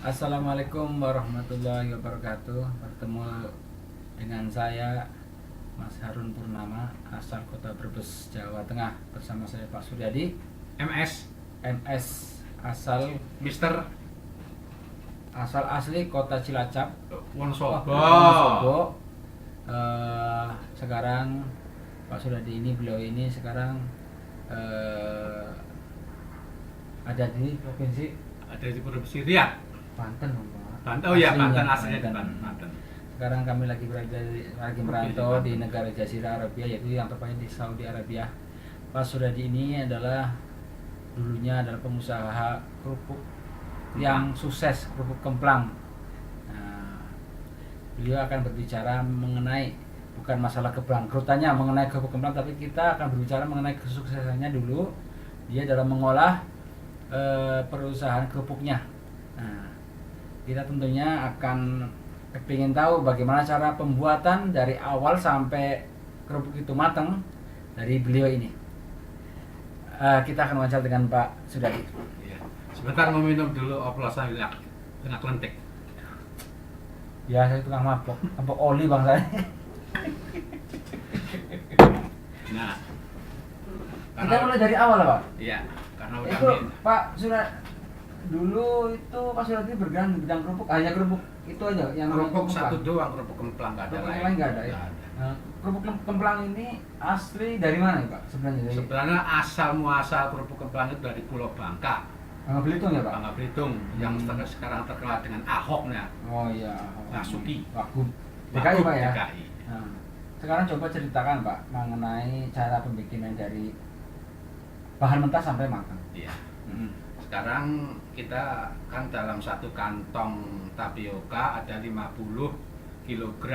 Assalamualaikum warahmatullahi wabarakatuh. Bertemu dengan saya Mas Harun Purnama, asal Kota Brebes, Jawa Tengah. Bersama saya Pak Suryadi, MS MS, asal Mister asli Kota Cilacap, Wonosobo. Wonosobo. Sekarang Pak Suryadi beliau ini sekarang ada di provinsi Ada di Provinsi Riau. Banten, Pak. Banten, oh ya, Aslinya Banten aslinya di Banten. Banten. Sekarang kami lagi merantau di negara Jazirah Arabia, yaitu yang tepatnya di Saudi Arabia. Pak Suryadi ini dulunya adalah pengusaha kerupuk yang sukses, kerupuk kemplang. Nah, beliau akan berbicara mengenai bukan masalah keberangkrutannya mengenai kerupuk kemplang, tapi kita akan berbicara mengenai kesuksesannya dulu dia dalam mengolah perusahaan kerupuknya. Nah, kita tentunya akan kepingin tahu bagaimana cara pembuatan dari awal sampai kerupuk itu matang dari beliau ini. Kita akan wawancara dengan Pak Suryadi. Ya. Sebentar mau minum dulu oplosan minyak lentik. Ya, saya tukang mabok oli bang saya. Nah, Kita mulai dari awal lah, Pak. Iya, karena udah Itu Pak Suryadi dulu itu Pak Suryadi bergerak di bidang kerupuk, hanya kerupuk itu aja yang kerupuk kemplang. satu doang, kerupuk kemplang nggak ada Kerupuk lain. lain nggak ada ya. Nggak ada. Nah, kerupuk kemplang ini asli dari mana ya, Pak? Sebenarnya dari Sebenarnya asal muasal kerupuk kemplang itu dari Pulau Bangka, Bangka Belitung ya, Pak? Bangka Belitung, yang sekarang terkenal dengan Ahoknya, Oh iya. Basuki. Wagub DKI, Pak ya. DKI. Nah, sekarang coba ceritakan, Pak, mengenai cara pembikinan dari bahan mentah sampai matang. Iya. Hmm. Sekarang kita kan dalam satu kantong tapioka ada 50 kg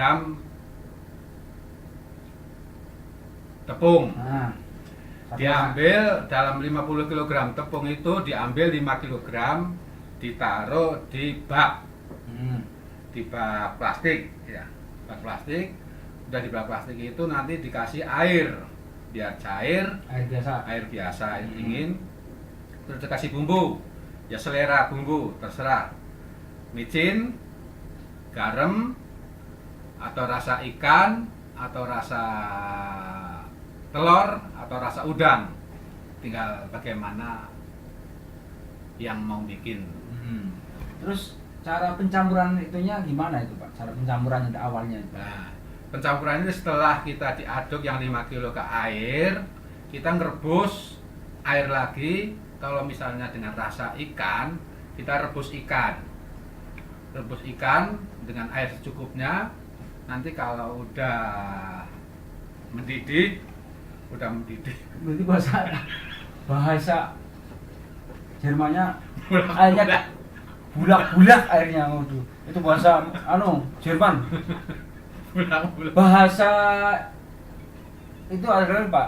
tepung. Nah, Diambil dalam 50 kg tepung itu diambil 5 kg ditaruh di bak, Hmm. di bak plastik ya. Bak plastik, udah di bak plastik itu nanti dikasih air biar cair, Air biasa. air dingin. Terus dikasih bumbu, ya selera bumbu terserah, micin, garam, atau rasa ikan, atau rasa telur, atau rasa udang, tinggal bagaimana yang mau bikin. Hmm. Terus cara pencampuran itunya gimana itu, Pak? Cara pencampuran yang awalnya itu. Nah, pencampuran ini setelah kita diaduk yang 5 kilo ke air, kita ngerebus air lagi. Kalau misalnya dengan rasa ikan, kita rebus ikan dengan air secukupnya. Nanti kalau udah mendidih. Berarti bahasa Jermannya airnya bulak-bulak airnya, waduh. Itu bahasa Jerman. Bulang-bulang. Bahasa itu adalah, Pak,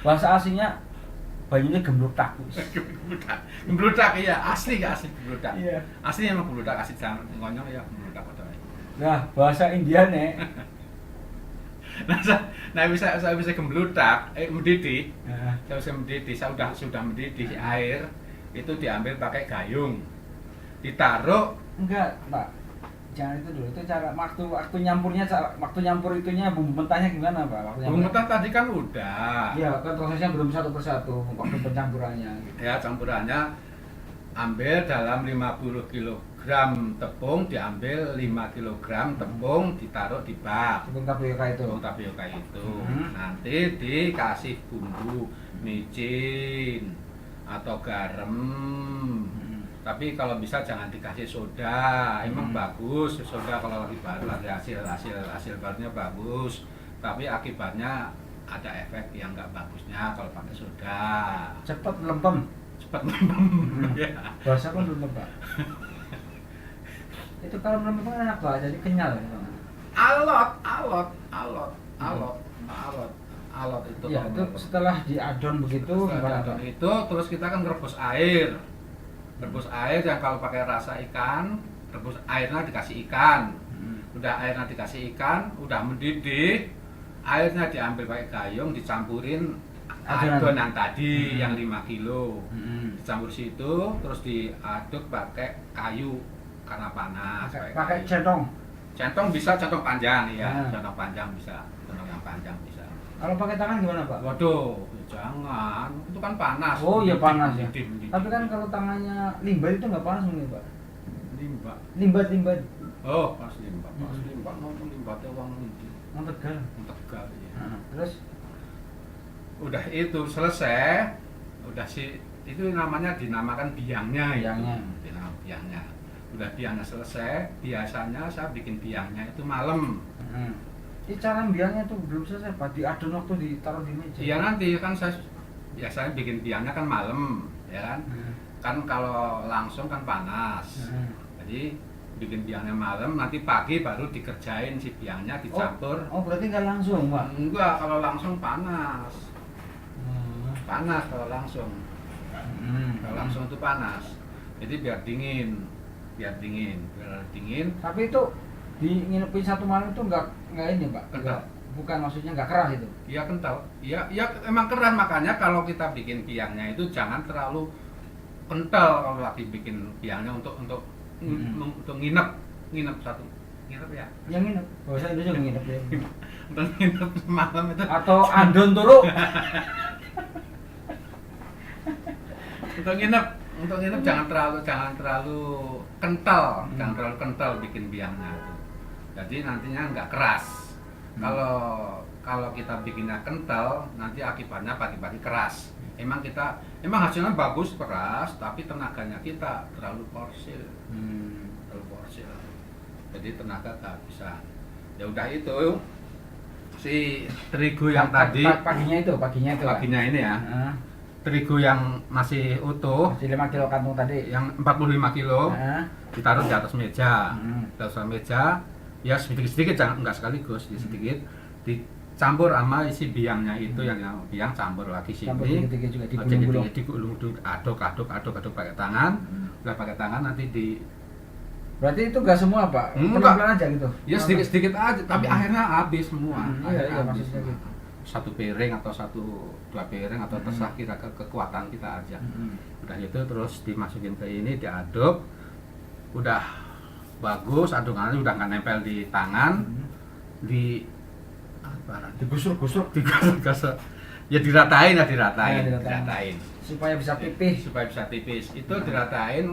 bahasa aslinya banyunya gemblutak. Gembludak, iya, asli gembludak. Iya. Asli emang gembludak, asli jangan ngonyong ya gembludak atau. Nah, bahasa Indiane. Nah, saya bisa gembludak, mendidih. Nah, Sudah mendidih air itu diambil pakai gayung, ditaruh. enggak, Pak. Jangan itu dulu. Itu cara waktu nyampur itunya bumbu mentahnya gimana, Pak? Bumbu mentah tadi kan udah. Iya, kan prosesnya belum satu persatu waktu pencampurannya gitu. Ya, campurannya ambil dalam 50 kg tepung, diambil 5 kg tepung, ditaruh di bak Tepung tapioka itu. tepung tapioka itu. Hmm. Nanti dikasih bumbu micin atau garam. Tapi kalau bisa jangan dikasih soda, emang bagus soda kalau lagi hasil barunya bagus, tapi akibatnya ada efek yang nggak bagusnya kalau pakai soda. Cepat melempem. Cepat ya. Bahasa kan belum, Pak. Itu kalau melempem kan enak, Pak, jadi kenyal ya, Pak. Alot itu. Iya, itu setelah diadon begitu gimana, Pak? Itu terus kita kan rebus air. Rebus air yang kalau pakai rasa ikan, rebus airnya dikasih ikan. Udah airnya dikasih ikan, udah mendidih, airnya diambil pakai gayung, dicampurin adonan tadi yang 5 kilo. Dicampur situ, terus diaduk pakai kayu karena panas. Pakai centong. Centong bisa, centong panjang ya, Ah. centong panjang bisa, centong yang panjang bisa. Kalau pakai tangan gimana Pak? Waduh, jangan, itu kan panas. Oh iya panas ya. Didin. Tapi kan kalau tangannya limbat itu nggak panas mungkin Pak? limbah. Limbat. Oh, pas limbah, ngomong limbahnya uang ini. Yang tegal. Tegal ya. Terus Udah itu selesai, udah sih itu namanya dinamakan biangnya. Biangnya. Dinamakan biangnya. Udah biangnya selesai, biasanya saya bikin biangnya itu malam. Ini cara biangnya tuh belum selesai Pak, diadon waktu ditaruh di meja. Iya nanti kan saya biasanya bikin biangnya kan malam, ya kan? Kan kalau langsung kan panas. Jadi bikin biangnya malam, nanti pagi baru dikerjain si biangnya dicampur. Oh berarti nggak langsung Pak? Enggak, kalau langsung panas. Panas kalau langsung. Kalau langsung itu panas. Jadi biar dingin. Biar dingin. Tapi itu di nginepin satu malam itu nggak ini Pak? Kental. Bukan maksudnya nggak keras itu? Iya kental. Iya emang keras, makanya kalau kita bikin biangnya itu jangan terlalu kental kalau lagi bikin biangnya untuk nginep ya. Yang nginep? Bahasa Indonesia nginep ya. Untuk nginep malam itu. Atau andon turu? Untuk nginep jangan terlalu kental, jangan terlalu kental bikin biangnya itu. Jadi nantinya nggak keras. Kalau kita bikinnya kental, nanti akibatnya pagi-pagi keras. Emang hasilnya bagus keras, tapi tenaganya kita terlalu porsil. Jadi tenaga nggak bisa. Ya udah itu si terigu yang tadi. Paginya ini ya. Terigu yang masih utuh, Masih 5 kilo kantung tadi. yang 45 kilo, ditaruh di atas meja. Di atas meja, ya sedikit-sedikit, jangan enggak sekaligus, sedikit dicampur sama isi biangnya itu, yang biang campur lagi sini. Campur dikit-dikit juga digulung-gulung. Digulung, aduk pakai tangan. Udah pakai tangan nanti di. Berarti itu enggak semua Pak? Enggak. Pelan-pelan aja gitu? Ya sedikit-sedikit aja, tapi akhirnya habis semua. Iya maksudnya gitu. Satu piring atau dua piring atau terserah kita kekuatan kita aja. Udah itu terus dimasukin ke ini, diaduk, udah bagus, adungannya udah nggak nempel di tangan, digusur ya diratain Supaya bisa pipih. Itu diratain.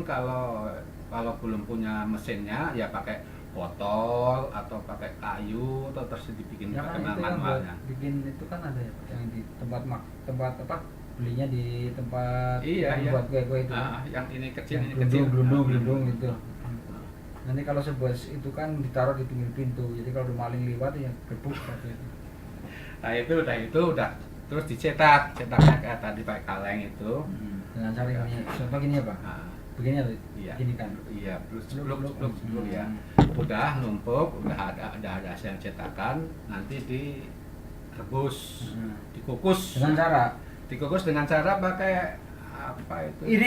Kalau belum punya mesinnya ya pakai botol atau pakai kayu atau terus dibikin Ya pakai kan itu manualnya. yang bikin itu kan ada ya Pak, yang di tempat apa belinya di tempat yang buat kue-kue itu. Yang ini kecil, yang ini kecil. gelundung gitu. Nanti kalau sebuah itu kan ditaruh di pinggir pintu, jadi kalau ada maling lewat ya gebuk seperti itu. Nah itu udah terus cetaknya kayak tadi pakai kaleng itu. Dengan cara ini, contoh gini ya Pak. Begini ya, gini kan. Iya, bluk ya. Udah numpuk, udah ada hasil cetakan, nanti direbus, dikukus. Dikukus dengan cara pakai apa itu?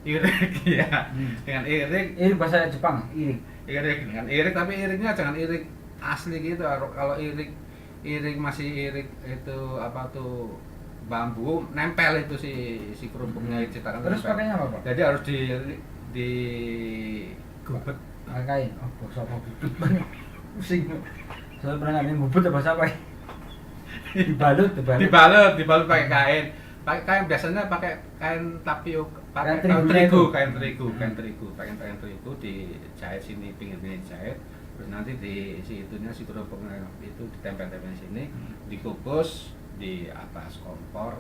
Irik ya. Dengan irik. Irik bahasa Jepang, irik. Dengan irik, tapi iriknya jangan irik asli gitu. Kalau irik masih irik itu apa tuh bambu, nempel itu si kerupuknya cetakan. Terus pakainya apa Pak? Jadi harus di gubet. Kain. Oh, bahasa apa gubet banyak. Pusing. Saya pernah ngadain gubet bahasa apa ya? Dibalut pakai kain. Pakai kain biasanya pakai kain tapioka, pakai kain terigu, pakai kain terigu dijahit sini, pinggirnya dijahit. Terus nanti si kerupuknya itu ditempel-tempel sini, dikukus di atas kompor,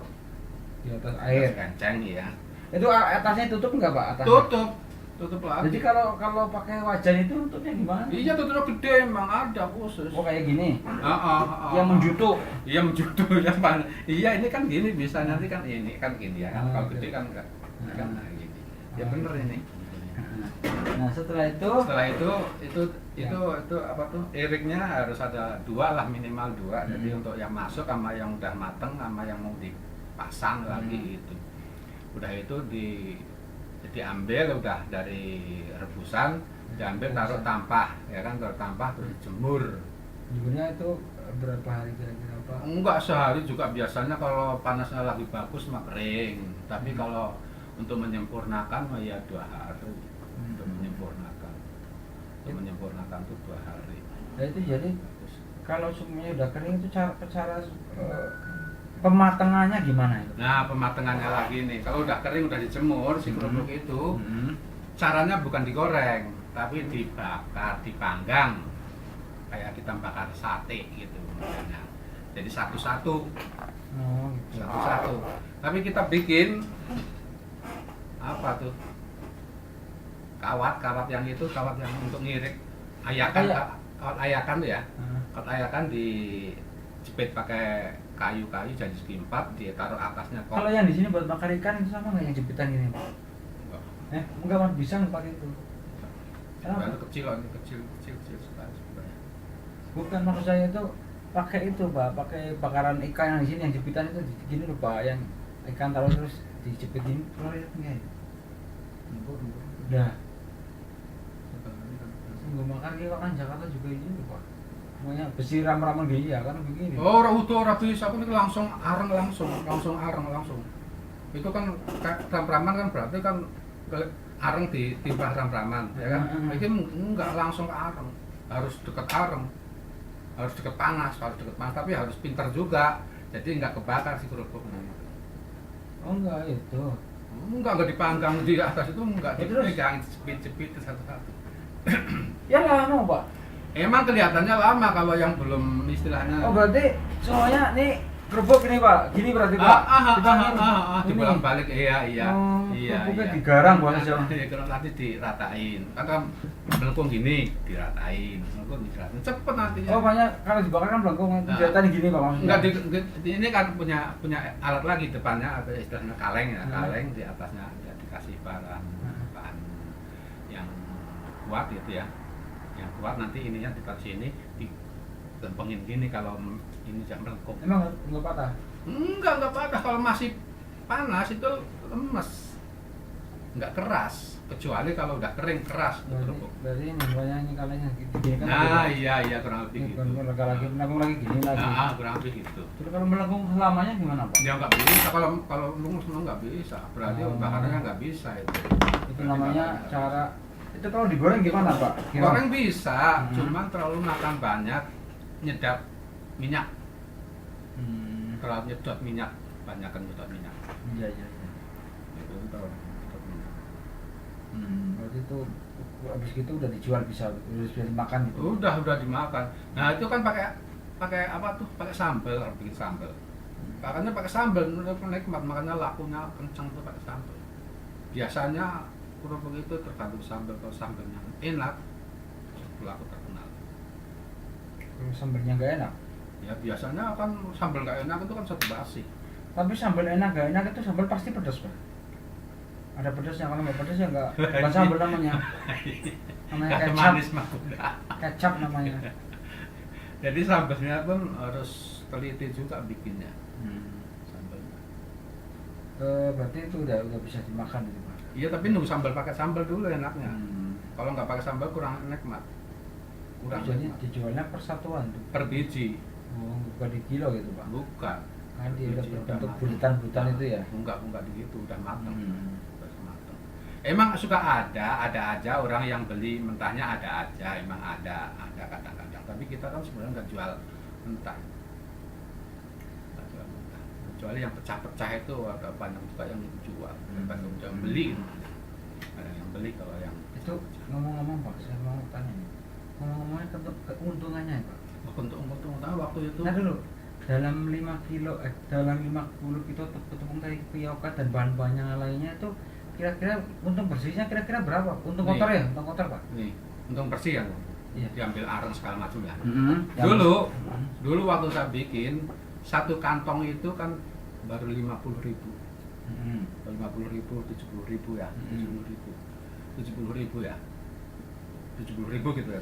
di atas air kencang ya. Itu atasnya tutup enggak Pak? Atasnya tutup lagi. Jadi kalau pakai wajan itu tutupnya gimana? Iya, tutupnya gede, emang ada khusus. Oh kayak gini. Yang menjutuk. Iya menjutuk yang mana? Iya ini kan gini, bisa nanti kan ini kan gini ya. Kalau gede kan enggak kan gini. Ya bener ini. Nah setelah itu apa tuh, iriknya harus ada 2 lah, minimal 2. Jadi untuk yang masuk sama yang udah mateng sama yang mau dipasang lagi itu. Udah itu diambil udah dari rebusan, diambil taruh tampah ya kan, taruh tampah terus dijemur. Jemurnya itu berapa hari kira-kira Pak? Enggak sehari juga, biasanya kalau panasnya lagi bagus mah kering. Tapi kalau untuk menyempurnakan mah ya 2 hari untuk menyempurnakan. Nah, itu jadi kalau semuanya udah kering itu cara pematangannya gimana itu? Nah, pematangannya lagi nih, kalau udah kering udah dijemur si kerupuk itu, caranya bukan digoreng, tapi dibakar, dipanggang, kayak kita bakar sate gitu modelnya. Jadi satu-satu, Oh, gitu. satu-satu. Tapi kita bikin apa tuh? Kawat yang untuk ngirik ayakan, kawat ayakan tuh ya. Kawat ayakan dijepit pakai kayu-kayu jadi segi empat, ditaruh atasnya kok. Kalau yang di sini buat bakar ikan itu sama nggak yang jepitan gini? Enggak Mas, bisa nggak pakai itu? Kenapa? Itu kecil sekali sebenarnya. Bukan, maksud saya itu pakai itu Pak, pakai bakaran ikan yang di sini yang jepitan itu gini loh Pak, yang ikan taruh terus dijepit gini, keluar itu nggak? Udah. Nggak makan kita kan Jakarta juga ini loh Pak. Semuanya besi ram-raman gini ya kan begini. Oh, ora bisa, aku ini langsung areng langsung. Itu kan ram-raman kan berarti kan areng ditimbah ram-raman, ya kan? Ini enggak langsung ke areng, harus deket areng, harus deket panas, tapi harus pintar juga, jadi enggak kebakar si kerupuknya. Oh enggak itu. Enggak dipanggang di atas itu, enggak Terus? dipegang, jepit satu-satu. Ya lama Pak. Emang kelihatannya lama kalau yang belum istilahnya. Oh berarti semuanya nih kerupuk ini Pak, gini berarti Pak. Dibolak-balik, iya. Kerupuknya digarang buat aja. Kalau nanti diratain, kan melengkung gini, diratain, cepet nantinya. Oh banyak kalau dibakar kan melengkung, diratain gini Pak maksudnya. Enggak, ini kan punya alat lagi depannya, ada istilahnya kaleng ya, kaleng di atasnya ya, dikasih bahan yang kuat gitu ya. Yang kuat nanti ininya ditaruh sini, dilempengin gini kalau ini jangan melengkung. Emang nggak patah? Enggak patah, kalau masih panas itu lemes, enggak keras, kecuali kalau udah kering keras kerupuk. Berarti ini banyak ini kalengnya gini kan? Nah iya kurang lebih gitu. Melengkung lagi gini lagi. Kurang lebih gitu. Terus kalau melengkung selamanya gimana Pak? Ya nggak bisa, kalau melengkung nggak bisa, berarti bakarnya nggak bisa itu. Itu namanya cara. Itu kalau digoreng gimana Pak? Goreng bisa, cuman terlalu makan banyak, nyedap minyak. Terlalu nyedot minyak, banyakan nyedot minyak. Iya. Itu terlalu nyedot minyak. Berarti itu habis gitu udah dijual bisa dimakan gitu. Udah dimakan. Nah itu kan pakai apa tuh? Pakai sambal, harus bikin sambal. Makanya pakai sambal, nikmat, makanya lakunya kencang tuh pakai sambal. Biasanya kerupuk itu tergantung sambal, kalau sambalnya enak, laku terkenal. Kalau sambalnya nggak enak? Ya biasanya kan sambal nggak enak itu kan satu basi. Tapi sambal enak nggak enak itu sambal pasti pedas Pak. Ada pedasnya, kalau nggak pedas ya nggak sambal namanya. Namanya kecap. Manis mah udah. Kecap namanya. Jadi sambalnya pun harus teliti juga bikinnya. Sambalnya. Berarti itu udah bisa dimakan gitu Pak. Iya tapi nunggu pakai sambal dulu enaknya. Kalau nggak pakai sambal kurang nikmat. Jadi dijualnya persatuan tuh. Per biji. Oh, bukan di kilo gitu Pak. Bukan. Kan dia udah berbentuk bulutan-bulutan itu ya. Enggak gitu, udah matang. Emang suka ada aja orang yang beli mentahnya, ada aja, emang ada kadang-kadang. Tapi kita kan sebenarnya nggak jual mentah. Kecuali yang pecah-pecah itu ada banyak juga yang jual, banyak yang beli. Ada yang beli kalau yang itu ngomong-ngomong Pak, saya mau tanya nih. Ngomong-ngomongnya keuntungannya Pak. Keuntungan waktu itu. Nah dulu dalam 5 kilo dalam 50 kilo tepung tapioka dan bahan-bahan yang lainnya itu kira-kira untung bersihnya kira-kira berapa? Untung kotor ya? Untung kotor Pak? Nih, untung bersih ya. Iya. Diambil areng segala macam ya. Dulu waktu saya bikin satu kantong itu kan baru 50.000. 50.000, 70.000 ya. 70.000 ya. 70.000 gitu ya.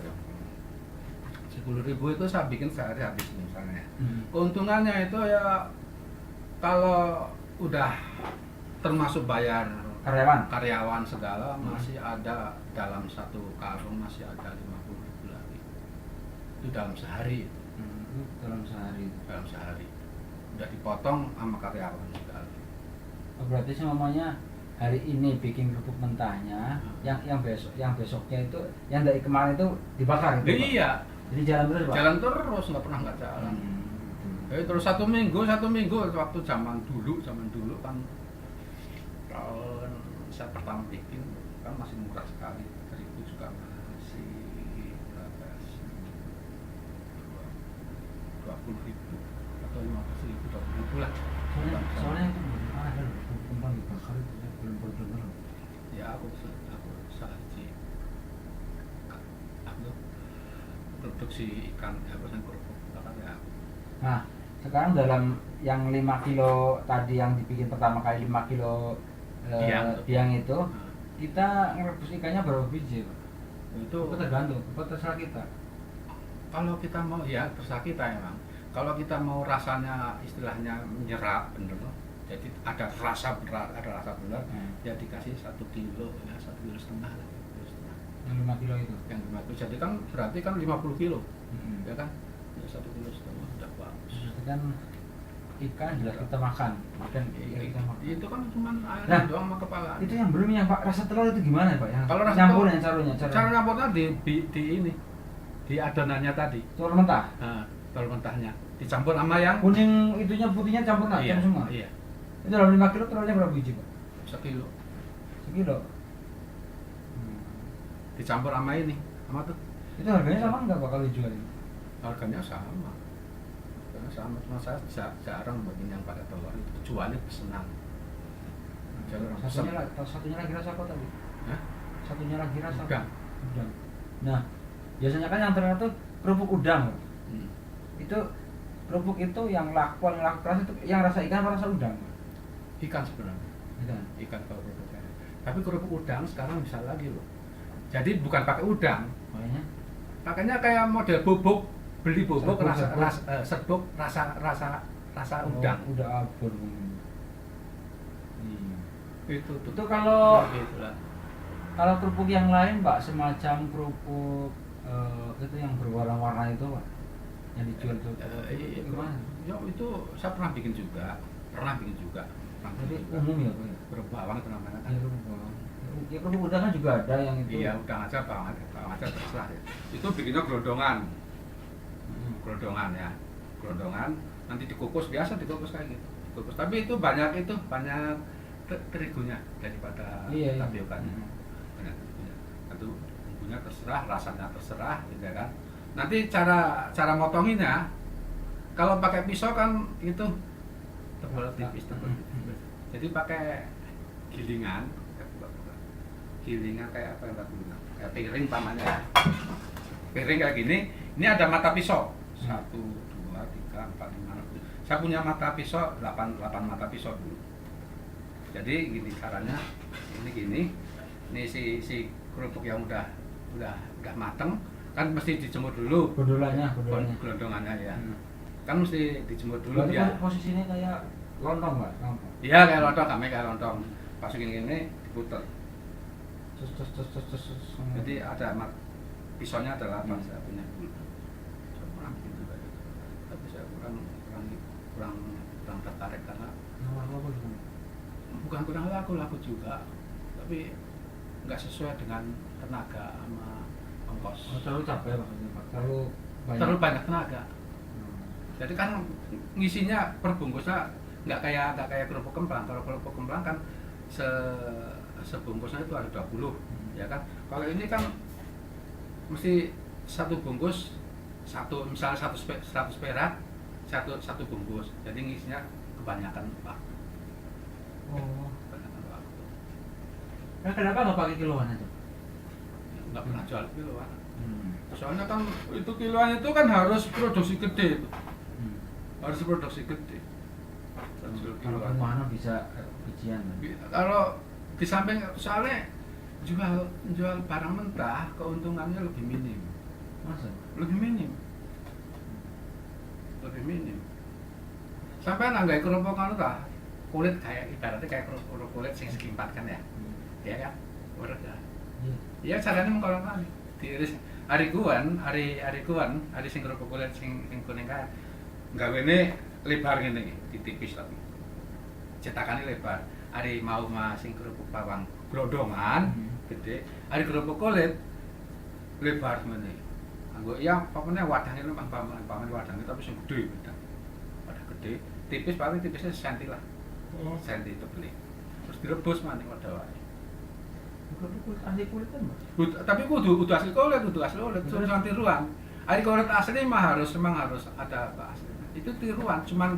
10.000 itu saya bikin sehari habis misalnya. Keuntungannya itu ya kalau udah termasuk bayar karyawan segala masih ada dalam satu karung masih ada 50.000 lagi. Itu dalam sehari. Dalam sehari. Udah dipotong sama karyawan segala. Oh, berarti semuanya hari ini bikin kerupuk mentahnya, yang besoknya itu yang dari kemarin itu dibakar gitu. Iya. Jadi jalan terus Pak? Jalan terus, nggak pernah nggak jalan. Terus satu minggu waktu zaman dulu kan tahun saya pertama bikin kan masih murah sekali, 1.000 juga masih berapa ya, 20.000 atau 15.000, 20.000 lah. Soalnya itu belum ada loh, kembang dibakar itu saya belum pernah dengar loh. Ya aku salah aku produksi ikan apa yang kerupuk bakar ya. Nah, sekarang dalam yang 5 kilo tadi yang dibikin pertama kali 5 kilo biang itu, kita ngerebus ikannya berapa biji Pak? Itu tergantung, terserah kita. kalau kita mau ya terserah kita emang. Kalau kita mau rasanya istilahnya menyerap bener, jadi ada rasa berat, ya dikasih 1 kilo ya 1,5 kilo lah. Yang 5 kilo itu? Yang 5 kilo, jadi kan berarti kan 50 kilo, ya kan? Ya 1,5 kilo udah bagus. Itu kan ikan jelas kita makan, kita makan. Itu kan cuma air Nah, doang sama kepala. Itu yang belum yang Pak, rasa telur itu gimana Pak? Yang Kalau rasa campurnya, telur, cara nyampurnya di ini, di adonannya tadi. telur mentah? Nah, telur mentahnya dicampur sama yang Kuning itunya putihnya campur iya, semua? iya. Itu dalam 5 kilo telurnya berapa biji Pak? 1 kilo. Sekilo? Dicampur sama ini, sama tuh. Itu harganya sama nggak Pak kalau dijual ini? Harganya sama. Harganya sama, cuma saya jarang bikin yang pakai telur itu. Kecuali pesenan. Satunya lagi rasa apa tadi? Hah? Satunya lagi rasa Udang. Udang. Nah, biasanya kan yang terkenal tuh kerupuk udang. Itu kerupuk itu yang paling laku keras itu yang rasa ikan apa rasa udang? Ikan sebenarnya. Ikan kalau kerupuknya. Tapi kerupuk udang sekarang bisa lagi loh. Jadi bukan pakai udang. Makanya? Makanya kayak model bubuk, beli bubuk Serbuk. rasa udang. Udah abon. Itu Kalau kalau kerupuk yang lain Pak, semacam kerupuk itu yang berwarna-warna itu Pak, yang dijual tuh gimana? Ya itu saya pernah bikin juga. Jadi umum ya Pak? Kerupuk bawang itu namanya kan. Ya kerupuk bawang. Ya kerupuk udang kan juga ada yang itu. Iya, udang aja bawang aja terserah ya. Itu bikinnya gelondongan. Gelondongan ya. Gelondongan nanti dikukus biasa dikukus kayak gitu. Dikukus. Tapi itu banyak terigunya daripada tapiokanya. Banyak terigunya. Itu bumbunya terserah, rasanya terserah, gitu kan. Nanti cara motonginnya kalau pakai pisau kan itu tebal tipis. Jadi pakai gilingan kayak apa yang tadi bilang, kayak piring pamannya. Piring kayak gini, ini ada mata pisau. 1, 2, 3, 4, 5, 6. Saya punya mata pisau 8 mata pisau dulu. Jadi gini caranya, ini gini. Ini si kerupuk yang udah mateng kan mesti dijemur dulu. Gelondongannya ya. Kan mesti dijemur dulu ya. Posisinya kayak lontong Pak? Iya kayak lontong, kayak lontong. Masukin ini diputer. Jadi ada pisaunya adalah apa saya punya dulu. Saya kurang gitu kayak. Tapi saya kurang tertarik karena bukan kurang laku juga, tapi nggak sesuai dengan tenaga sama ongkos. Terlalu capek Pak? Terlalu banyak tenaga. Jadi kan ngisinya per bungkusnya nggak kayak kerupuk kemplang. Kalau kerupuk kemplang kan sebungkusnya itu ada 20, ya kan. Kalau ini kan mesti satu bungkus misalnya 100 perak satu bungkus. Jadi ngisinya kebanyakan waktu. Kebanyakan waktu. Nah, kenapa nggak pakai kiloan aja? Nggak pernah jual kiloan. Soalnya kan itu kiloan itu kan harus produksi gede. Harus produksi gede. Kalau mana bisa bijian? Kalau di samping soalnya jual barang mentah keuntungannya lebih minim. Masa? Lebih minim. Sampai nanggai kerupuk kan kulit kayak ibaratnya kayak kerupuk kulit sing segi 4 kan ya. Iya kan? Urut ya. Iya caranya mengkolong kan. Diiris hari sing kerupuk kulit sing kuning kayak gawene lebar ngene iki, ditipis tapi. Cetakane lebar. Hari mau sing kerupuk bawang glodongan gede, hari kerupuk kulit lebar ngene. Anggo ya pokoknya wadahnya memang paman wadahnya tapi sing gede wadah. Wadah gede, tipis paling tipisnya senti lah. Senti tebel. Terus direbus maning wadah wae. Kulit asli kulit kan, Mbak? Tapi kudu asli kulit, cuma tiruan. Ari kulit asli mah memang harus ada apa asli. Itu tiruan, cuman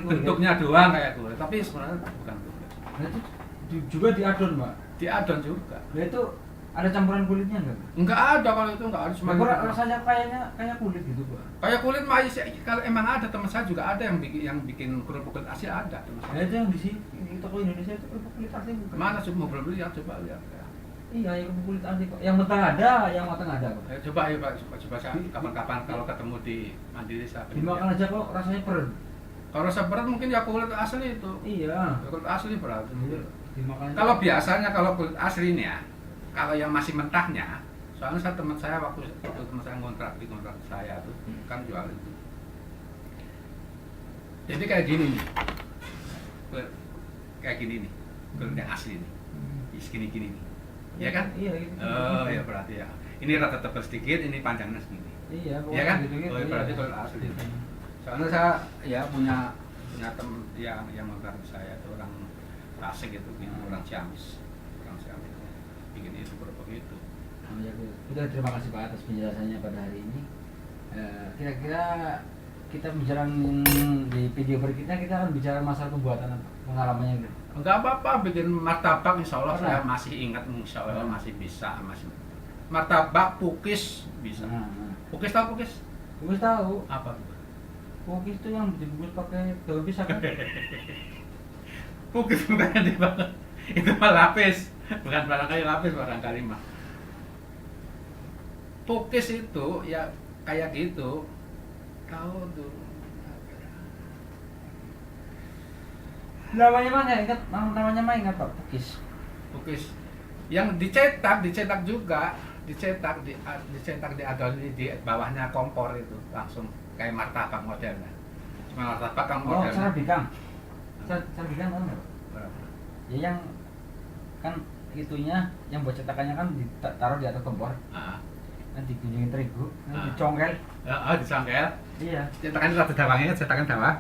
bentuknya doang kayak kulit, tapi sebenarnya bukan kulit. Nah itu juga diadon, Mbak? Diadon juga. Nah itu ada campuran kulitnya nggak? Enggak ada kalau itu enggak ada, cuma rasanya kayak kulit gitu, Pak. kayak kulit mah kalau emang ada teman saya juga ada yang bikin kerupuk kulit asli ada teman Nah saya. itu yang di sini di toko Indonesia itu kerupuk kulit asli bukan? Mana coba mau beli ya coba lihat. Iya, yang kerupuk kulit asli kok. Yang mentah ada, yang matang ada, Pak. Coba ya Pak, coba saya kapan-kapan kalau ketemu di Mandiri saya beli. Dimakan aja kok rasanya perut. Kalau rasa berat mungkin ya kulit asli itu. Iya. Kulit asli berarti. Dimakan aja. Kalau biasanya kalau kulit aslinya, kalau yang masih mentahnya, soalnya teman saya waktu teman saya ngontrak di kontrak saya tuh kan jual itu. Jadi kayak gini nih, kayak gini nih, kulit yang asli nih, segini-gini nih, ya kan? Iya gitu. Oh ya berarti ya. Ini rata tebal sedikit, ini panjangnya segini. Iya, Iya kan? gitu-gitu. Oh, berarti kulit asli. Soalnya saya ya punya teman yang ngontrak saya itu orang Tasik gitu, orang Ciamis bikin itu kerupuk itu. Oh, ya, udah terima kasih Pak atas penjelasannya pada hari ini. Kira-kira kita bicara di video berikutnya kita akan bicara masalah pembuatan apa? Pengalamannya gitu. Enggak apa-apa bikin martabak insya Allah Pernah? saya masih ingat insya Allah masih bisa martabak pukis bisa. Pukis tahu pukis? Gue tahu. Apa? Pukis itu yang dibungkus pakai daun pisang kan? Pukis bukan yang dibakar. Itu mah lapis, bukan barangkali lapis barangkali mah. Pukis itu ya kayak gitu. Tahu tuh. Namanya mana ingat? Namanya mah ingat Pak Pukis. Pukis yang dicetak juga, dicetak di adon di bawahnya kompor itu langsung kayak martabak modelnya. Cuma martabak kan Oh, modelnya. Sarabikang. Sarabikang kan enggak? Berapa? Ya yang kan itunya yang buat cetakannya kan ditaruh di atas kompor. Ah. Kan digunjingin terigu, Ah. dicongkel. Oh, disangkel. Iya. Cetakan rada dawangnya cetakan dawah.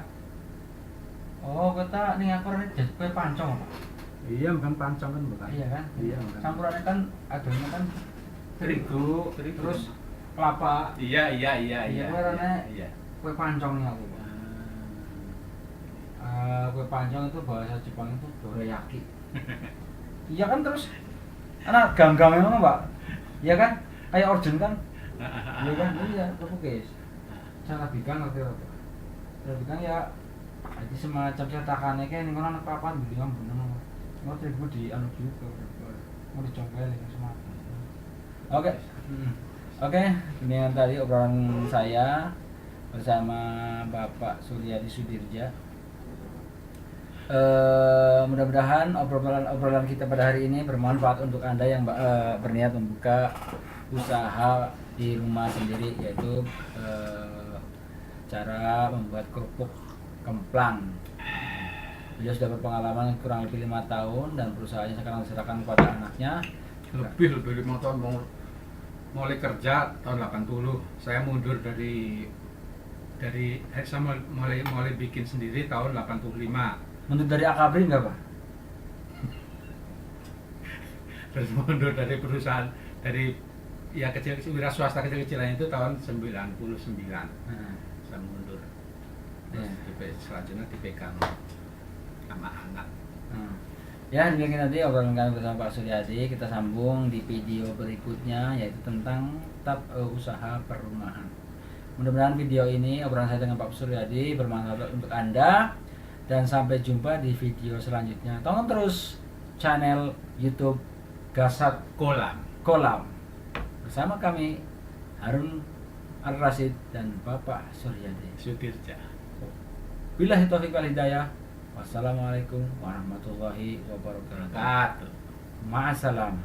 Oh, kata ning aku ini jadi kue pancong, Pak. Iya, bukan pancong kan bukan. Iya kan? Iya, bukan. Campurannya kan adonnya kan terigu, Terigu. terus kelapa. Iya. Iya, warnanya- Iya. Kue pancongnya aku, Pak. Kue pancong itu bahasa Jepang itu dorayaki. Iya kan terus anak ganggang memang Pak. Iya kan? Kayak orjen kan? Iya kan? Iya, Pukis. Sarabikang ngerti apa? Sarabikang ya jadi semacam cetakannya kayak ning kono papan bilang bener. Mau terigu di anu juga. Mau dicongkelin semacam. Oke. Oke, ini yang tadi obrolan saya bersama Bapak Suryadi Sudirja. Mudah-mudahan obrolan kita pada hari ini bermanfaat untuk Anda yang berniat membuka usaha di rumah sendiri, yaitu cara membuat kerupuk kemplang. Beliau sudah berpengalaman kurang lebih 5 tahun dan perusahaannya sekarang diserahkan kepada anaknya. Lebih 5 tahun mulai kerja tahun 80. Saya mundur dari saya mulai bikin sendiri tahun 85. Menurut dari Akabri enggak Pak? Terus mundur dari perusahaan dari ya kecil wira swasta kecil-kecilan itu tahun 99. Saya mundur. Terus selanjutnya dipegang sama anak. Ya, demikian nanti obrolan kami bersama Pak Suryadi. Kita sambung di video berikutnya, yaitu tentang usaha perumahan. Mudah-mudahan video ini obrolan saya dengan Pak Suryadi bermanfaat untuk Anda. Dan sampai jumpa di video selanjutnya. Tonton terus channel YouTube Gasat Kolam bersama kami Harun Al-Rasyid dan Bapak Suryadi Sudirja. Billahi taufiq wal hidayah. Wassalamualaikum warahmatullahi wabarakatuh. Ma'assalam.